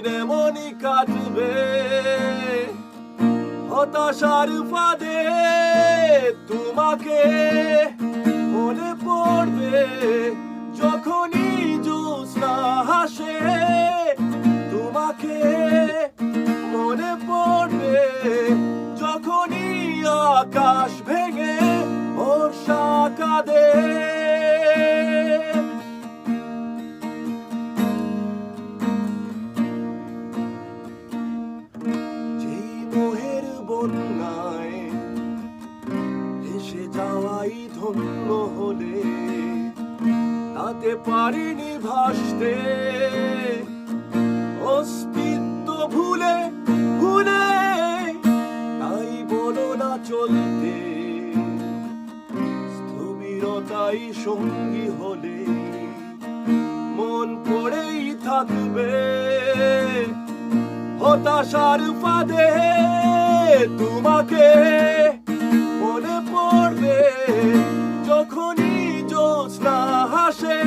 দিন এমনই কাটবে, হতাশার ফাঁদে তোমাকে মনে পড়বে, যখনই জ্যোৎস্না হাসে তোমাকে মনে পড়বে, যখনই আকাশ ভেঙে বর্ষা কাঁদে। যেই মোহের বন্যায় ভেসে যাওয়াই ধন্য হলে, তাতে পারিনি ভাসতে অস্তিত্ব ভুলে ভুলে, তাই বলো না চলতে স্থবিরতাই সঙ্গী হলে, মন পড়েই থাকবে হতাশার ফাঁদে তোমাকে মনে পড়বে, যখনই জ্যোৎস্না হাসে।